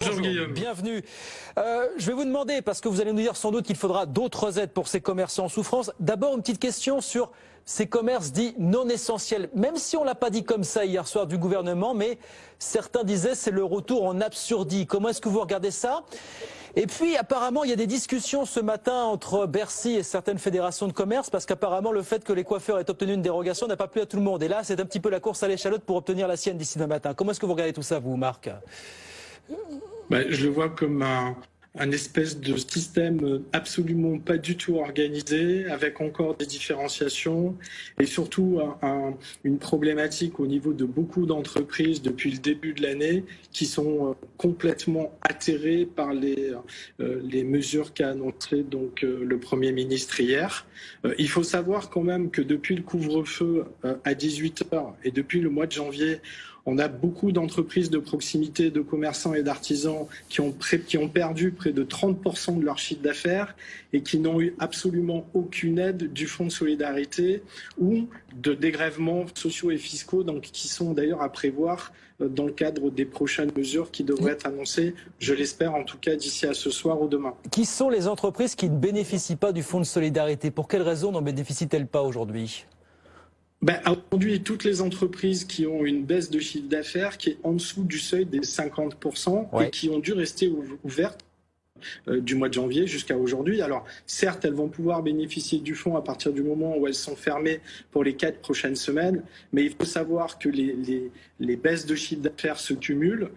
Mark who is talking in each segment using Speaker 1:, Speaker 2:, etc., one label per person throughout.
Speaker 1: Bonjour Guillaume.
Speaker 2: Bienvenue. Je vais vous demander, parce que vous allez nous dire sans doute qu'il faudra d'autres aides pour ces commerçants en souffrance. D'abord, une petite question sur ces commerces dits non essentiels. Même si on ne l'a pas dit comme ça hier soir du gouvernement, mais certains disaient c'est le retour en absurdie. Comment est-ce que vous regardez ça ? Et puis, apparemment, il y a des discussions ce matin entre Bercy et certaines fédérations de commerce, parce qu'apparemment, le fait que les coiffeurs aient obtenu une dérogation n'a pas plu à tout le monde. Et là, c'est un petit peu la course à l'échalote pour obtenir la sienne d'ici demain matin. Comment est-ce que vous regardez tout ça, vous, Marc ?
Speaker 1: Je le vois comme un espèce de système absolument pas du tout organisé, avec encore des différenciations et surtout une problématique au niveau de beaucoup d'entreprises depuis le début de l'année qui sont complètement atterrées par les mesures qu'a annoncées donc le Premier ministre hier. Il faut savoir quand même que depuis le couvre-feu à 18h et depuis le mois de janvier, on a beaucoup d'entreprises de proximité, de commerçants et d'artisans qui ont perdu près de 30% de leur chiffre d'affaires et qui n'ont eu absolument aucune aide du Fonds de solidarité ou de dégrèvements sociaux et fiscaux, donc qui sont d'ailleurs à prévoir dans le cadre des prochaines mesures qui devraient être annoncées, je l'espère en tout cas d'ici à ce soir ou demain.
Speaker 2: Qui sont les entreprises qui ne bénéficient pas du Fonds de solidarité ? Pour quelles raisons n'en bénéficient-elles pas aujourd'hui ?
Speaker 1: Aujourd'hui, toutes les entreprises qui ont une baisse de chiffre d'affaires qui est en dessous du seuil des 50% et qui ont dû rester ouvertes du mois de janvier jusqu'à aujourd'hui. Alors, certes, elles vont pouvoir bénéficier du fonds à partir du moment où elles sont fermées pour les 4 prochaines semaines, mais il faut savoir que les baisses de chiffre d'affaires se cumulent.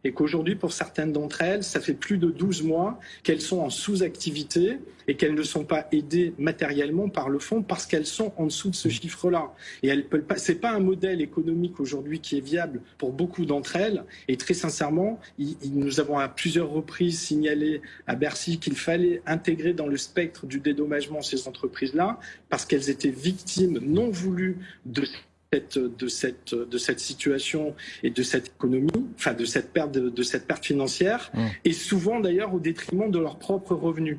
Speaker 1: Et qu'aujourd'hui, pour certaines d'entre elles, ça fait plus de 12 mois qu'elles sont en sous-activité et qu'elles ne sont pas aidées matériellement par le fonds parce qu'elles sont en dessous de ce chiffre-là. Et c'est pas un modèle économique aujourd'hui qui est viable pour beaucoup d'entre elles. Et très sincèrement, nous avons à plusieurs reprises signalé à Bercy qu'il fallait intégrer dans le spectre du dédommagement ces entreprises-là parce qu'elles étaient victimes non voulues de cette situation et de cette économie, enfin de cette perte financière, et souvent d'ailleurs au détriment de leurs propres revenus.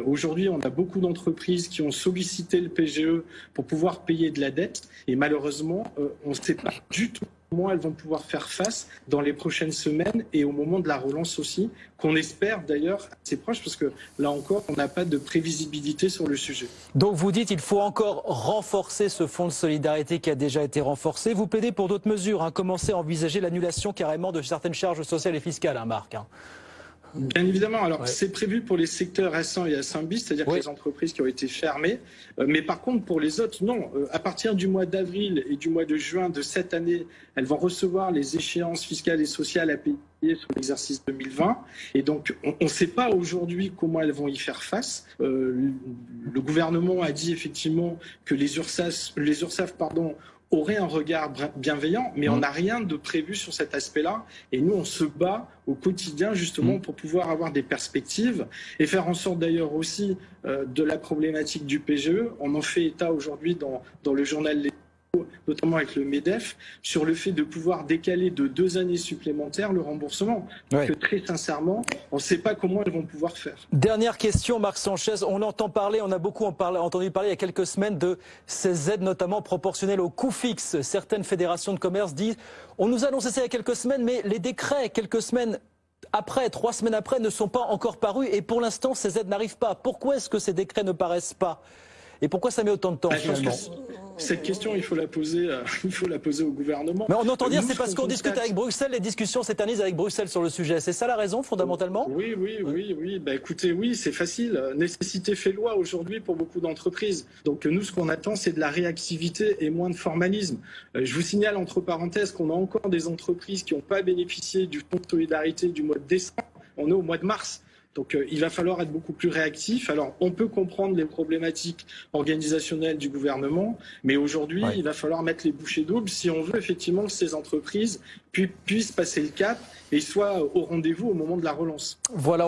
Speaker 1: Aujourd'hui, on a beaucoup d'entreprises qui ont sollicité le PGE pour pouvoir payer de la dette, et malheureusement, on ne sait pas du tout comment elles vont pouvoir faire face dans les prochaines semaines et au moment de la relance aussi, qu'on espère d'ailleurs assez proche, parce que là encore, on n'a pas de prévisibilité sur le sujet.
Speaker 2: Donc vous dites qu'il faut encore renforcer ce fonds de solidarité qui a déjà été renforcé. Vous plaidez pour d'autres mesures, commencer à envisager l'annulation carrément de certaines charges sociales et fiscales, Marc.
Speaker 1: Bien évidemment. Alors, c'est prévu pour les secteurs S1 et S1 bis, c'est-à-dire les entreprises qui ont été fermées. Mais par contre, pour les autres, non. À partir du mois d'avril et du mois de juin de cette année, elles vont recevoir les échéances fiscales et sociales à payer sur l'exercice 2020. Et donc, on ne sait pas aujourd'hui comment elles vont y faire face. Le gouvernement a dit effectivement que les URSSAF aurait un regard bienveillant, mais on n'a rien de prévu sur cet aspect-là. Et nous, on se bat au quotidien justement pour pouvoir avoir des perspectives et faire en sorte d'ailleurs aussi de la problématique du PGE. On en fait état aujourd'hui dans le journal Les Échos, notamment avec le MEDEF, sur le fait de pouvoir décaler de 2 années supplémentaires le remboursement. Que très sincèrement, on ne sait pas comment elles vont pouvoir faire.
Speaker 2: Dernière question, Marc Sanchez. On a beaucoup entendu parler il y a quelques semaines de ces aides, notamment proportionnelles au coût fixe. Certaines fédérations de commerce disent on nous a annoncé ça il y a quelques semaines, mais les décrets, quelques semaines après, 3 semaines après, ne sont pas encore parus et pour l'instant, ces aides n'arrivent pas. Pourquoi est-ce que ces décrets ne paraissent pas ? Et pourquoi ça met autant de temps finalement ?
Speaker 1: Cette question, il faut la poser au gouvernement.
Speaker 2: Mais on entend dire c'est parce qu'on discute avec Bruxelles, les discussions s'éternisent avec Bruxelles sur le sujet. C'est ça la raison fondamentalement ?
Speaker 1: Oui. Écoutez, oui, c'est facile. Nécessité fait loi aujourd'hui pour beaucoup d'entreprises. Donc nous, ce qu'on attend, c'est de la réactivité et moins de formalisme. Je vous signale entre parenthèses qu'on a encore des entreprises qui n'ont pas bénéficié du fonds de solidarité du mois de décembre. On est au mois de mars. Donc il va falloir être beaucoup plus réactif. Alors on peut comprendre les problématiques organisationnelles du gouvernement, mais aujourd'hui il va falloir mettre les bouchées doubles si on veut effectivement que ces entreprises puissent passer le cap et soient au rendez-vous au moment de la relance.
Speaker 2: Voilà.